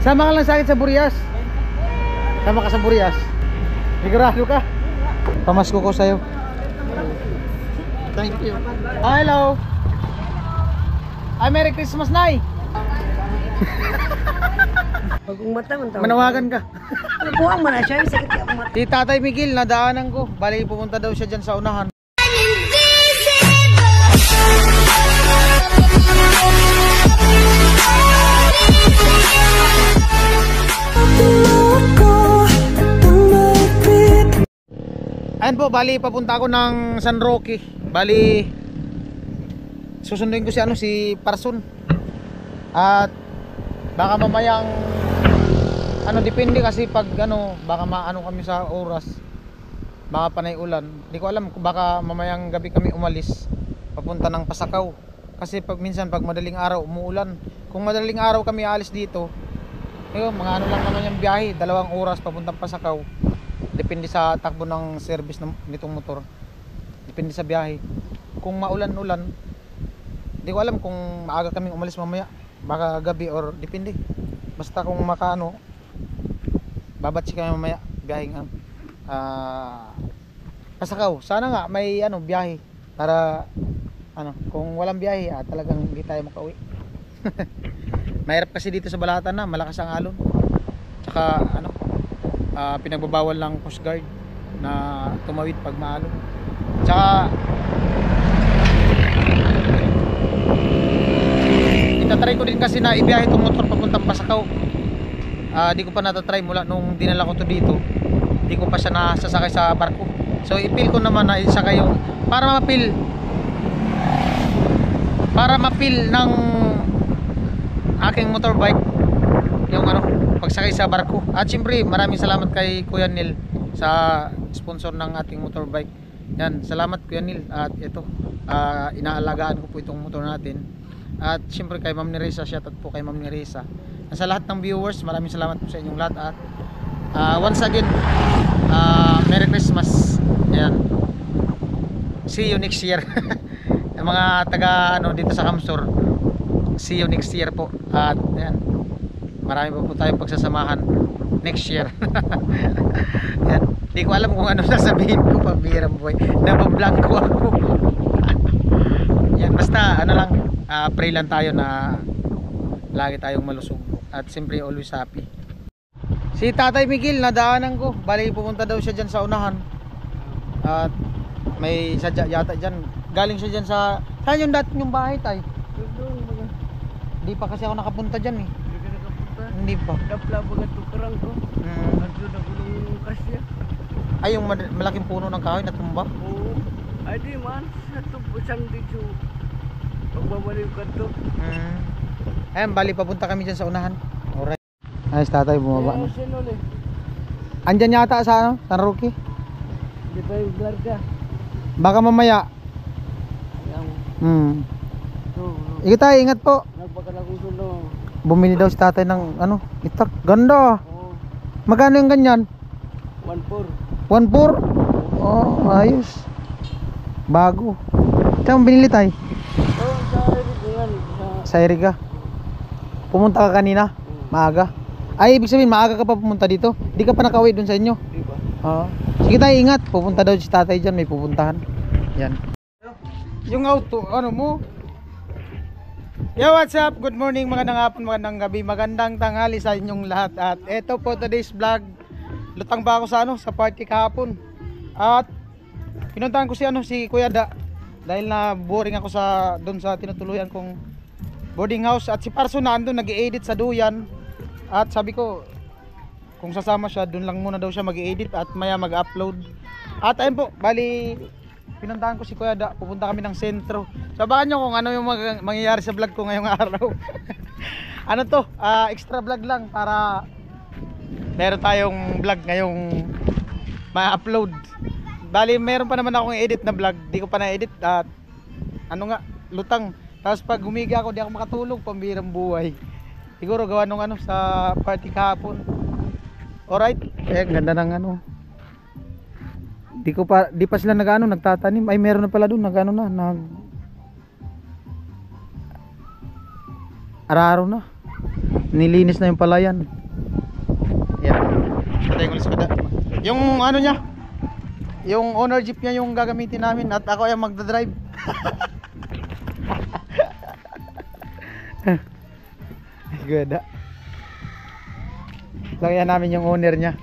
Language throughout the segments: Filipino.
Sama ka lang sa akin sa Burias. Sama ka sa Burias. Sigurado ka? Pamasko ko sa'yo. Thank you. Oh, hello. Ay, Merry Christmas, Nay. Pag umata man tawag. Manawagan ka. Buwang man na siya, sakit ka umata. Si Tatay Miguel, nadaanan ko. Bali, pupunta daw siya dyan sa unahan. Ayan po, bali papunta ako ng San Roque. Bali susunduin ko si Parson. At baka mamayang depende kasi pag baka maano kami sa oras. Baka panay ulan. Hindi ko alam kung baka mamayang gabi kami umalis papunta ng Pasakaw. Kasi minsan pag madaling araw umuulan. Kung madaling araw kami aalis dito, mga lang naman yung biyahe, 2 oras papuntang Pasakaw. Depende sa takbo ng service nitong motor. Depende sa biyahe. Kung maulan-ulan, hindi ko alam kung maaga kaming umalis mamaya, baka gabi or depende. Basta kung babatsi kami mamaya biyaheng Pasakaw. Sana nga may biyahe para kung walang biyahe talagang hindi tayo makauwi. Mahirap kasi dito sa Balatan na malakas ang alon. Tsaka pinagbabawal lang Coast Guard na tumawid pag maalon. Tsaka itatry ko din kasi na ibiyahe itong motor papuntang Pasakaw. Di ko pa natatry mula nung dinala ko to dito. Di ko pa siya nasasakay sa barko. So ipil ko naman na isakay yung para mapil ng aking motorbike yung pagsakay sa barko. At syempre maraming salamat kay Kuya Neil sa sponsor ng ating motorbike. Yan, salamat Kuya Neil. At ito, inaalagaan ko po itong motor natin. At syempre kay Ma'am Neresa, shoutout po kay Ma'am Neresa. Sa lahat ng viewers, maraming salamat po sa inyong lahat. At once again, Merry Christmas. Ayan. See you next year. Yung mga taga dito sa Kamsur, see you next year po. At ayan, marami pa po tayong pagsasamahan next year. Yan. Di ko alam kung ano sasabihin ko, pambihirang buhay. Nabablog ko ako. Yan, basta lang, pray lang tayo na lagi tayong malusog. At siyempre always happy. Si Tatay Miguel, nadaanan ko. Bali pupunta daw siya dyan sa unahan. At may sadya yata dyan. Galing siya dyan sa... Saan yung dati yung bahay, Tay? Hindi pa kasi ako nakapunta dyan eh. Hindi pa. Dapla bagat tukarang ko. Nandun ako ng kasya. Ay, yung malaking puno ng kahoy na tumba? Oo. Ay di man, sa tubusang dito. Pagbabaliw ka to. Ayan, bali papunta kami dyan sa unahan. Alright. Ayos, Tatay, bumaba na. Andyan yata sa San Roque? Di ba yung larga? Baka mamaya. Ikaw Tay, ingat po. Nagpagkalagong sulo. Bumili daw si Tatay ng itak. Ganda. Oo. Magkano yung ganyan? 1.4. 1.4? Oh, ayos. Bago. Saan mo binili, Tay? Oo, sa Iriga. Sa Iriga. Pumunta ka kanina? Maaga. Ay, ibig sabihin maaga ka pa pumunta dito? Di ka pa nakauwi dun sa inyo? Di ba? Oo. Sige Tay, ingat. Pupunta daw si Tatay dyan. May pupuntahan. Yan. Yung auto, mo? Yo, what's up? Good morning, magandang hapon, magandang gabi, magandang tanghali sa inyong lahat. At ito po today's vlog. Lutang ba ako sa party kahapon. At pinuntahan ko si Kuya Da. Dahil na boring ako doon sa tinutuluyan kong boarding house. At si Parson na andun nag-i-edit sa duyan. At sabi ko, kung sasama siya, doon lang muna daw siya mag-i-edit at maya mag-upload. At ayun po, bali pinuntahan ko si Kuya Da, pupunta kami ng sentro. Sabahan nyo kung ano yung mangyayari sa vlog ko ngayong araw. Extra vlog lang para meron tayong vlog ngayong ma-upload. Bali meron pa naman akong edit na vlog, di ko pa na-edit at lutang. Tapos pag humiga ako, di ako makatulog, pambirang buhay. Siguro gawa nung sa party kahapon. Alright, ganda ng Di pa sila nagtatanim. Ay meron na pala doon araro na. Nilinis na yung palayan. Patay ko ulit sa kada. Yung ano niya, yung owner jeep niya yung gagamitin namin at ako ay magdadrive. Good. Lagyan namin yung owner niya.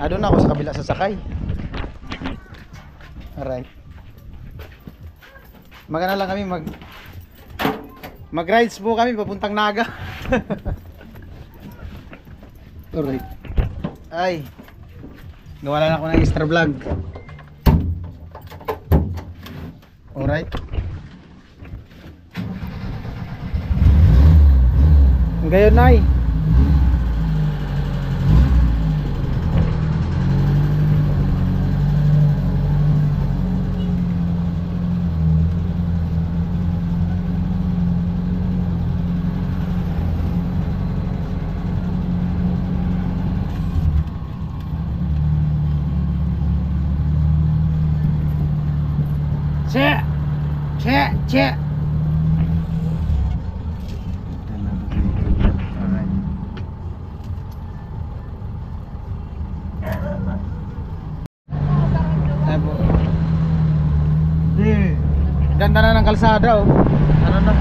Doon ako sa kabila sasakay. Alright. Magana lang kami mag-rides po kami papuntang Naga. Alright. Ay. Gawa lang ako ng extra vlog. Alright. Ngayon na Che. Alright. Ay po. Ganda na ng kalsada oh. Ano na?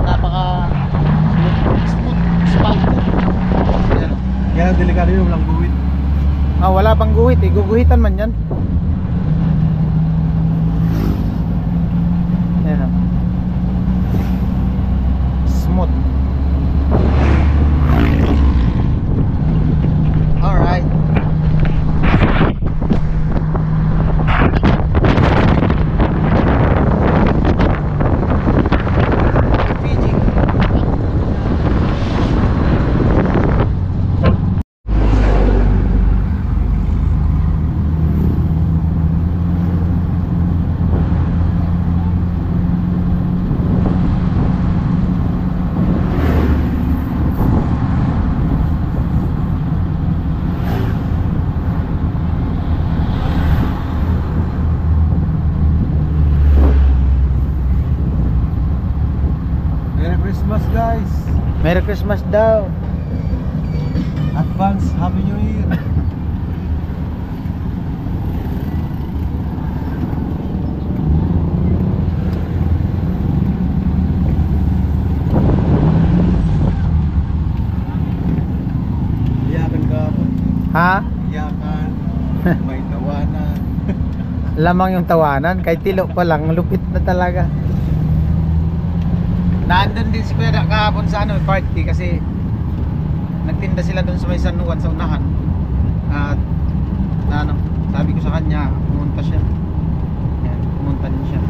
Napaka smooth spot. Ayan oh. Yan ang delikado yun, walang guwit. Wala pang guhit eh. Guguhitan man yan. Ayan oh. Smooth. Alright. Merry Christmas guys. Merry Christmas daw. Advance Happy New Year. Iyakan ka po. Ha? Iyakan. May tawanan. Lamang yung tawanan. Kahit tilo pa lang, lupit na talaga. Nandun din si Kuya kahapon sa party kasi nagtinda sila doon sa may San Juan sa unahan. At sabi ko sa kanya, pumunta siya. Yan, pumunta din siya.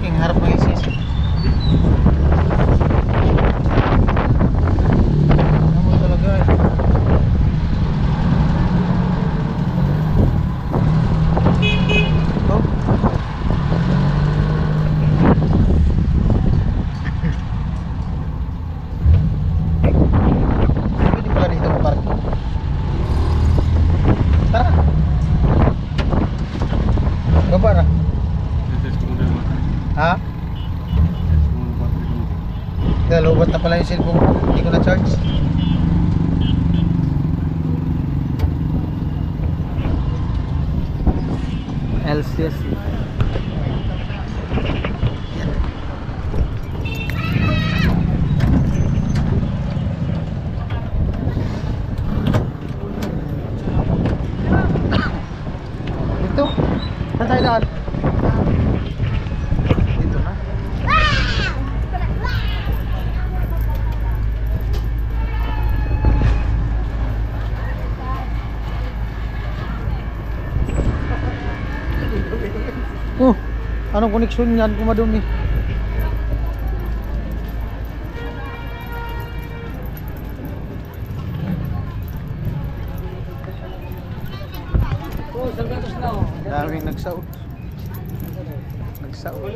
parking, harap ng LCC. Ano talaga eh. Oh. Pwede pala dito mag-parking. Tara. Baba na. Ha? Lobat na pala yung cellphone ko. Hindi ko na-charge. LCS. Ito. Saan tayo daan? Dito na. Oh, anong koneksyon yan? Kumadumi. Daming nagsaot. Nagsaot.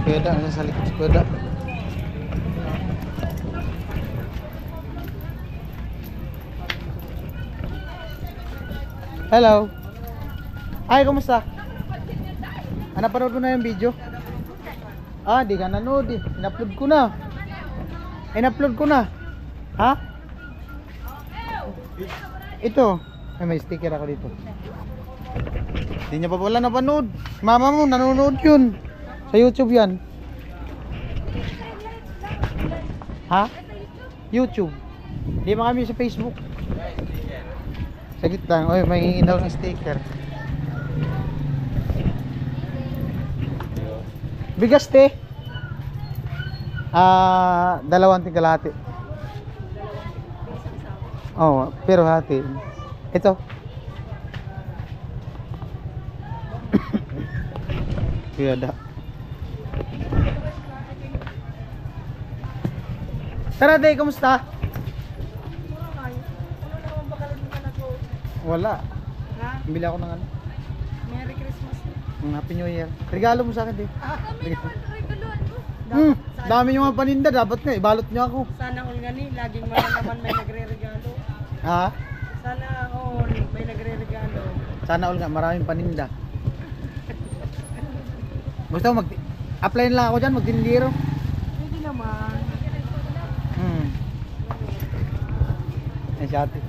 Pweda, ano sa likod? Pweda. Hello. Ay, kumusta? Napanood mo na yung video? Ah, di ka nanood eh. In-upload ko na. In-upload ko na. Ha? Ito. Ay, may sticker ako dito. Hindi niya pa pala napanood. Mama mo, nanonood yun. Sa YouTube yan. Ha? YouTube. Hindi pa kami sa Facebook. Sagit lang. Oy, may hingin daw ng sticker. Bigas te. Dalawang kalahati. Oh, pero hati. Ito. Kaya Tara day, kumusta? Wala. Ha? Bili ako ng ano. Merry Christmas. Happy New Year. Regalo mo sa akin day. Dapat, Dami nyo nga paninda. Dapat nga, ibalot nyo ako. sana all gani, laging naman may nagre-regalo. Ha? Sana all may nagre-regalo. Sana all nga, maraming paninda. Gusto mo apply na lang ako dyan, magtindiro. Hindi naman. Ay si ate.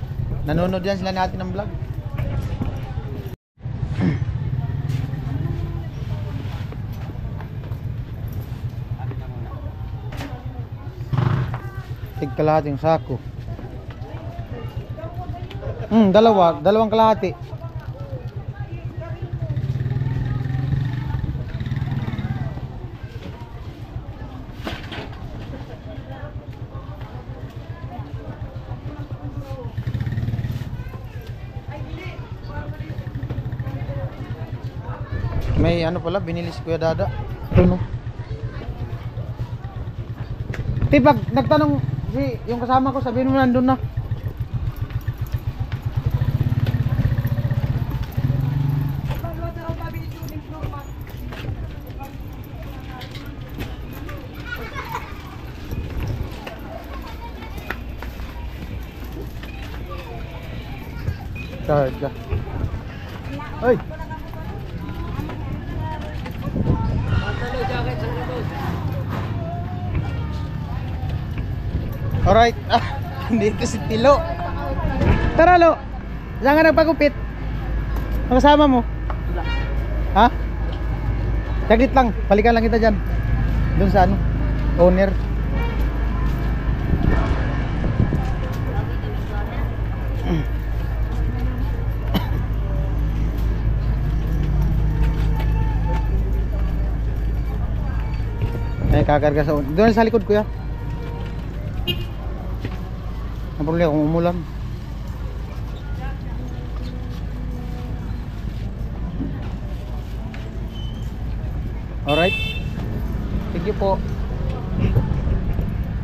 Nanonood yan sila natin ng vlog. Tig kalahating sako. Dalawang kalahati. May ano pala, binili si Kuya Dada. Ito no. Pag nagtanong yung kasama ko, sabihin mo nandun na. Card ka. Ay! Alright. Dito si Tilo. Tara Lo. Saan ka nagpagupit? Ang kasama mo? Ha? Saglit lang. Balikan lang kita dyan. Doon sa ano? Owner. Ay, kakarga sa owner. Doon sa likod kuya. Ang problema kung umulan. Alright. Thank you po.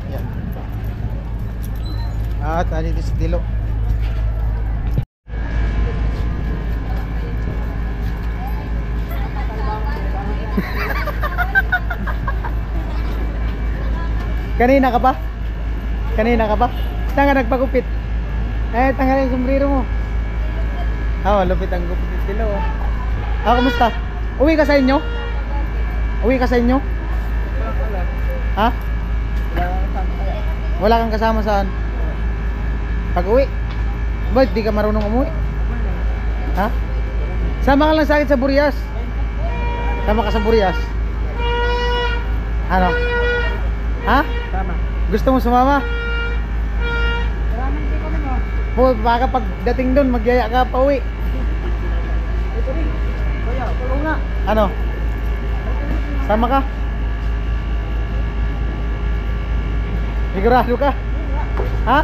Yan. At ano dito si Dilo. Kanina ka pa? Kanina ka pa? Saan ka nagpagupit? Eh, tanggalin yung sombrero mo. Lupit ang gupit ni Dilo. Kumusta? Uwi ka sa inyo? Uwi ka sa inyo? Ha? Wala kang kasama saan? Pag uwi? Ba't di ka marunong umuwi? Ha? Sama ka lang sa akin sa Burias. Sama ka sa Burias. Ano? Ha? Tama. Gusto mo sumama? Maraming di kami mo. Po, baka pagdating doon magyaya ka pa uwi. Ito rin. Kuya, tulong nga. Ano? Sama ka? Sigurado ka? Ha?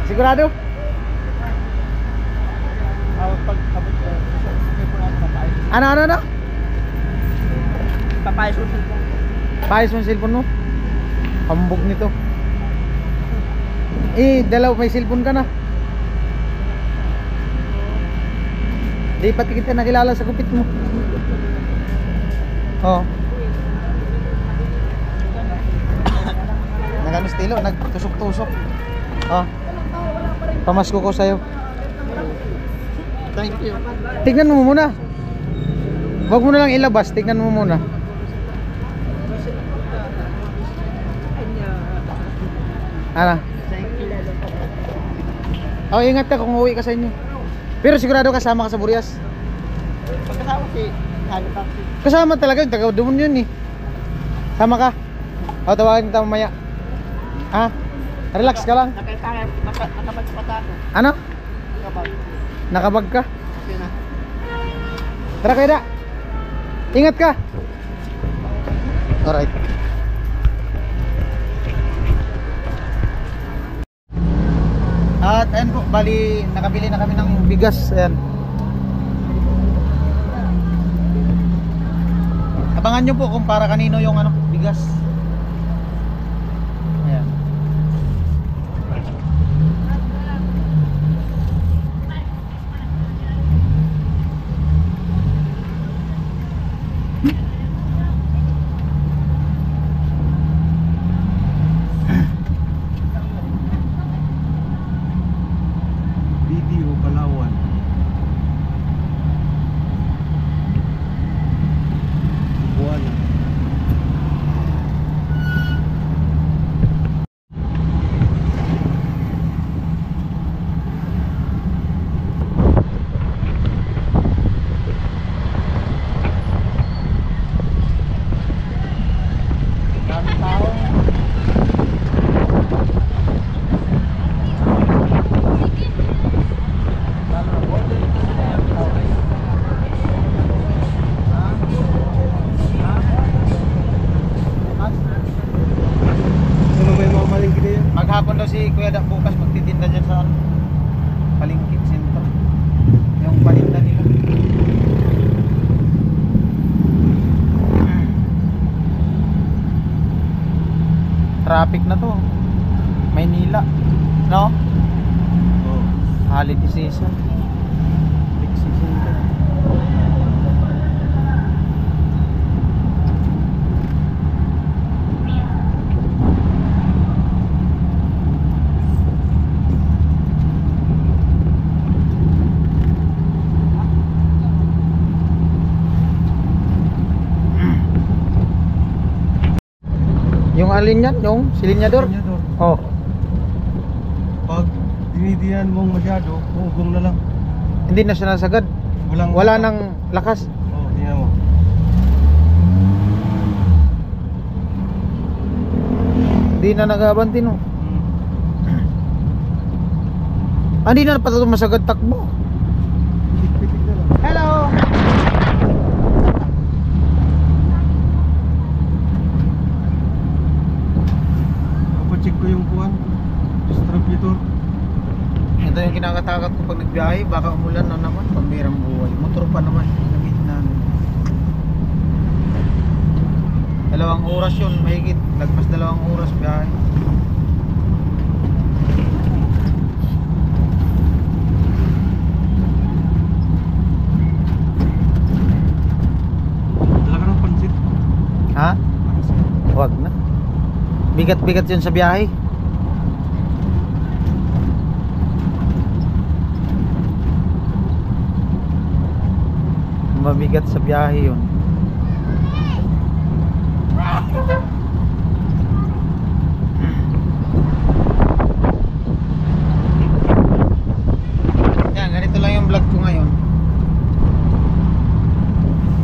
Sigurado? Pag abot ko, may po natin papayos. Ano? Papayos ko po. Paayos mo yung cellphone mo? Hambog nito. May cellphone ka na. Di pati kita nakilala sa kupit mo. Oh. Nagano estilo, nagtusok-tusok. Oh. Pamasko ko sa'yo. Thank you. Tignan mo muna. Huwag mo na lang ilabas, tignan mo muna. Ano? Oh, ingat ka kung uuwi ka sa inyo. Pero sigurado kasama ka sa Burias. Pagkasama si Halo Taxi. Kasama talaga, taga doon yun eh. Sama ka. O, tawagin kita mamaya. Ha? Relax ka lang. Nakabag pa ako. Ano? Nakabag. Nakabag ka? Okay na. Tara kayo da. Ingat ka. Alright. At ayun po, bali nakabili na kami ng bigas. Ayan. Abangan nyo po kung para kanino yung bigas. Ayan. Video Palawan. Buwana. Daming tao. Ano may mga malingki na yan? Maghapon daw si Kuya Dak bukas magtitinda dyan sa Palengke Sentro. Yung paninda nila. Traffic na to. Maynila. No? Oo. Holiday season. Peak season ka. Yung alin yan? Yung silinyador? Silinyador. Oh. Pag dinidiyan mong masyado, ugong na lang. Hindi na siya nasagad. Wala nang lakas. Oo, tingnan mo. Hindi na nagabanti no. Hmm. Hindi na pala masagad takbo. Pitik-pitik na lang. Hello. Papacheck ko yung kuwan. Distributor. Ito yung kinakatakot ko pag nagbiyahe. Baka umulan na naman. Pambirang buhay. Motor pa naman. Gamit na. 2 oras yun, mahigit. Lagpas 2 oras biyahe. Dala ka ng pansit. Ha? Wag na. Bigat-bigat yun sa biyahe. Mabigat sa biyahe yun. Yan, ganito lang yung vlog ko ngayon.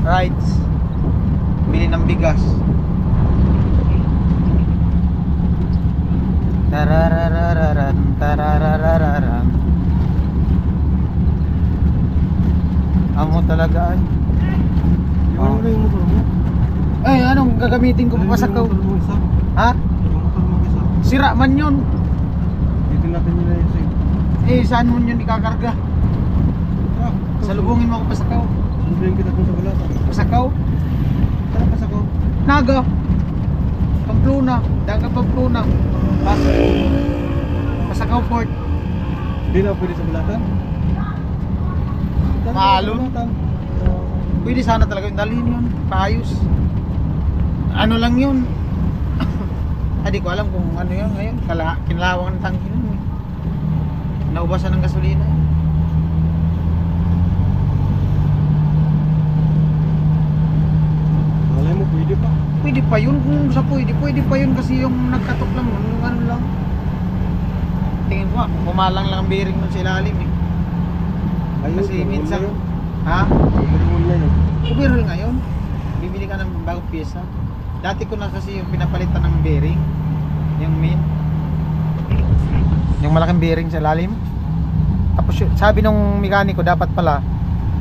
Rides. Bili ng bigas. Tarararararan, tarararararan. Amo talaga ay. Iwan mo na yung motor mo. Ay, anong gagamitin ko papasakaw? Yung motor mo isa. Ha? Yung motor mo isa. Sira man yun. Dito natin yun na yun sa'yo. Eh, saan mo yun ikakarga? Salubungin mo ako pasakaw. Sabihin kita kung sa balata. Pasakaw? Tara pa sa ko. Naga. Pamplona. Daga Pamplona. Pasakaw Port. Hindi na pwede sa balatan. Maalon. Pwede sana talaga yung dalhin yun. Paayos. Ano lang yun. Hindi ko alam kung ano yun ngayon. Kinalawang ng tangke yun. Naubasan ng gasolina. Malay mo pwede pa. Pwede pa yun. Kung sa pwede pa yun kasi yung nagkatok lang. Yung ano lang. Tingin ko pumalang lang ang bearing nun sa ilalim eh. Ayun, Kasi overhaul minsan. na yun. Ha? Overhaul na yun. Overhaul ngayon. Bibili ka ng bagong pyesa. Dati ko na kasi yung pinapalitan ng bearing. Yung main. Yung malaking bearing sa ilalim. Tapos sabi nung mekaniko dapat pala.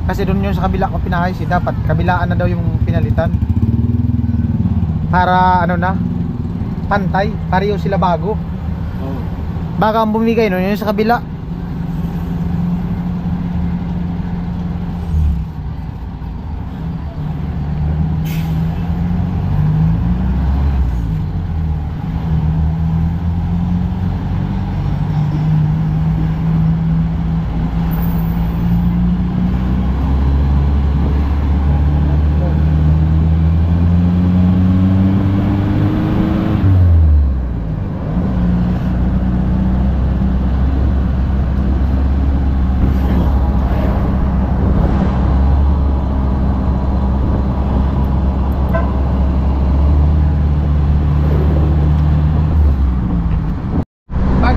Kasi doon yun sa kabila ko pinahayos eh. Dapat kabilaan na daw yung pinalitan. Para ano na. Pantay. Pareho sila bago. Oo. Baka ang bumigay nun yun sa kabila.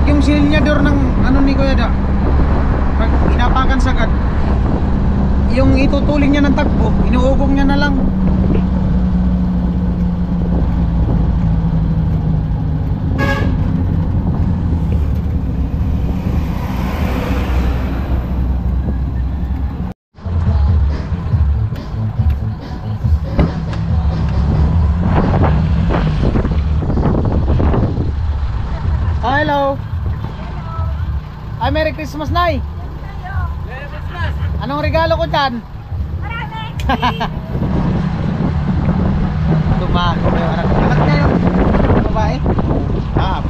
Yung silinyador ng ano ni Kuya Da, pag inapakan sagad, yung itutuling niya ng takbo, inuugong niya na lang. Hello. Ay, Merry Christmas, Nay. Merry Christmas! Anong regalo ko dyan? Marami! Tumago yung anak. Anak niya yung babae? Ah,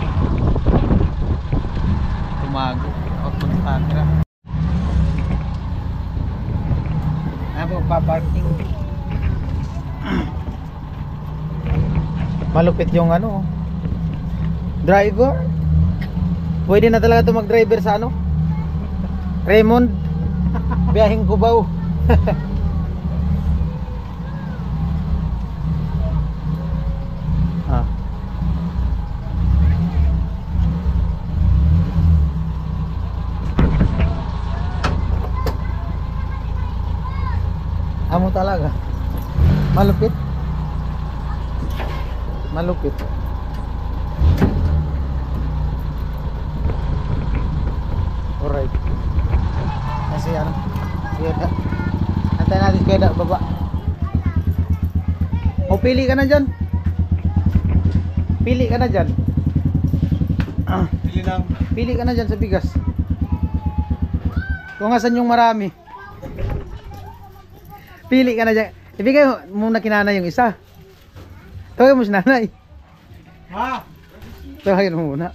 tumago. O, punta. Ano po, paparking. Malupit yung ano. Driver. Pwede na talaga ito mag-driver sa ano? Raymond. Biyahing Cubao. Ah. Amo talaga. Malupit. Malupit. Alright. Kasi ano, Kuya, antay natin Kuya, baba. O, pili ka na dyan. Pili ka na dyan. Pili lang. Pili ka na dyan sa bigas. Kung asan yung marami. Pili ka na dyan. Ibigay mo muna kinana yung isa. Tawagan mo si nanay. Ha? Tawagan mo muna.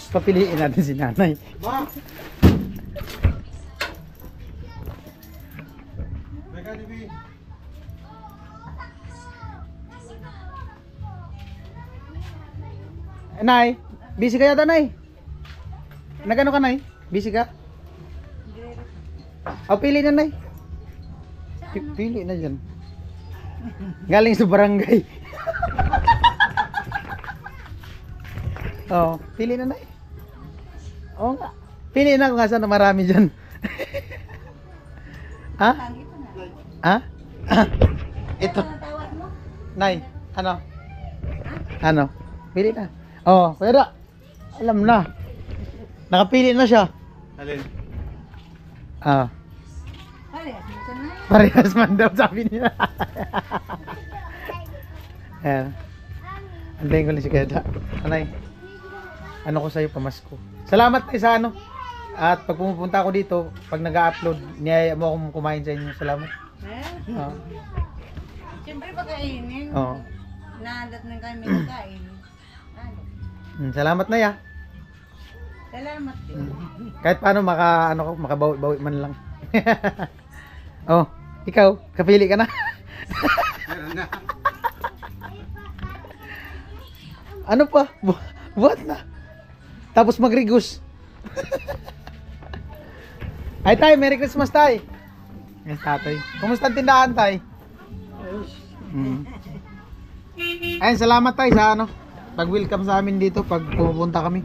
Papiliin natin si nanay. Ma! Mega TV. Nay, busy ka yata, Nay? Nagano ka, Nay? Busy ka? Pili na, Nay. Pili na dyan. Galing sa barangay. Oh, pili na, Nay. Oo nga. Pili na kung saan na marami dyan. Ha? Ha? Ito. Nay, ano? Ano? Pili na. Oh, pwede. Alam na. Nakapili na siya. Alin? Ah. Parehas man daw sabi niya. Ayan. Andayin ko lang si Keda. Anay, ano ko sa'yo pamasko. Salamat tayo sa ano. At pag pumupunta ako dito, pag nag-upload, niyaya mo akong kumain sa inyo. Salamat. Oo. Siyempre pagkainin. Oo. Nahandat na kami magkain. Salamat na ya. Salamat din. Kahit paano makabawi-bawi man lang. Oh, ikaw, kapili ka na. Meron na. Ano pa? Buhat na. Tapos magrigus. Ay tay, Merry Christmas tay. Yes, tatay. Kumusta ang tindahan tay? Ayun, salamat tay sa ano, pag-welcome sa amin dito pag pumupunta kami.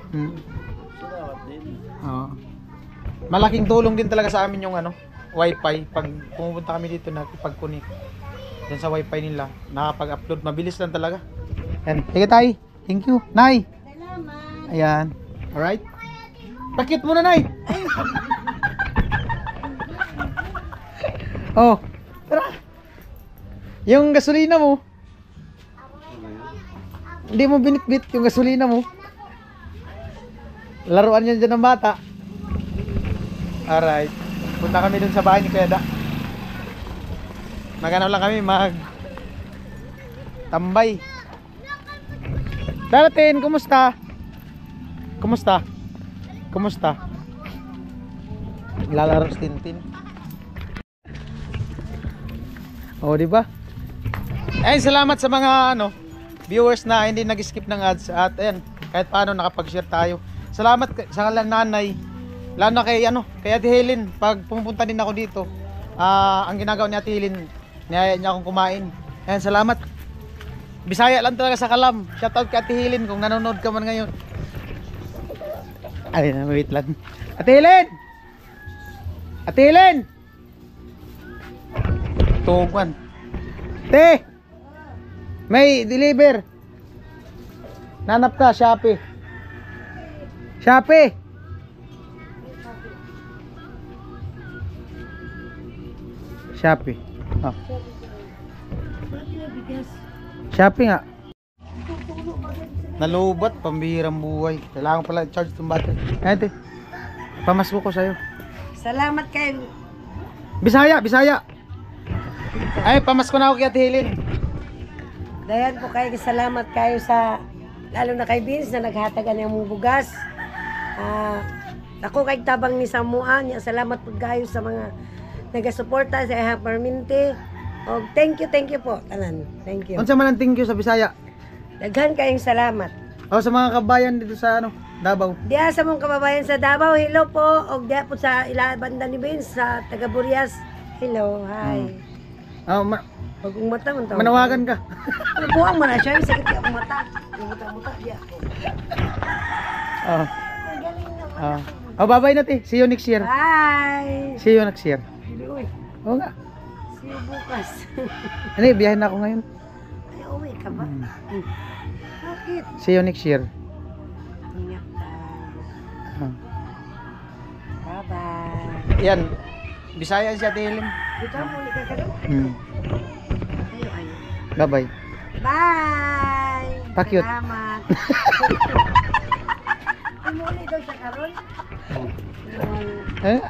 Salamat din. Oo. Malaking tulong din talaga sa amin yung ano, wifi. Pag pumupunta kami dito na pag-connect dyan sa wifi nila, nakapag-upload, mabilis lang talaga. Yan, sige tay. Thank you. Nay. Salamat. Ayan. Alright. Pakit muna, Nay. Oh, tara. Yung gasolina mo. Hindi mo binitbit yung gasolina mo. Laruan yan dyan ng bata. Alright. Punta kami dun sa bahay ni Kuya Da. Magano lang kami, tambay. Darating, kumusta? Kumusta? Kumusta? Lalaro si Tintin. Oh, di ba? Ayun, salamat sa mga ano, viewers na hindi nag-skip ng ads at ayan, kahit paano nakapag-share tayo. Salamat sa nanay. Lalo na kay ano, kay Ate Helen. Pag pumupunta din ako dito, ang ginagawa ni Ate Helen, niyaya niya akong kumain. Ayan, salamat. Bisaya lang talaga sa Kalam. Shoutout kay Ate Helen kung nanonood ka man ngayon. Ay, wait lang. Ate Helen! Ate Helen! Tuguan. Te! May deliver. Nanap ka, Shopee. Shopee! Shopee. Oh. Shopee nga. Nalubat, pambihirang buhay. Kailangan pala i-charge itong battery. Ate, pamasko ko sa'yo. Salamat kayo. Bisaya, Bisaya. Ay, pamasko na ako kay Ate Helen. Dayan po kayo, salamat kayo sa, lalo na kay Vince na naghatagan ng mong bugas. Ako kay tabang ni Samuan, salamat po kayo sa mga nagasuporta sa Eha Perminte. O, thank you po, tanan. Thank you. Unsa man ang thank you sa Bisaya? Daghan kayong salamat. O sa mga kabayan dito sa ano, Davao. Diya sa mong kababayan sa Davao, hello po. O diya po sa ilabanda ni Vince sa taga Burias. Hello, hi. Pag umata man tawag. Manawagan ka. Ano buwang man na siya, yung sakit ka umata. Yung mata diya. Oh. Oh, bye-bye na te. See you next year. Bye. See you next year. Uy, Oo nga. see you bukas. Ano, biyahe na ako ngayon. Ay, uwi ka ba? Bakit? See you next year. Ingat tayo. Oh. Bye-bye. Yan. Bisaya si Ate Helen. Dito mo ulit ka doon? Ayo. Bye-bye. Bye! Pakyut. Salamat. Umuli daw siya karon. Eh?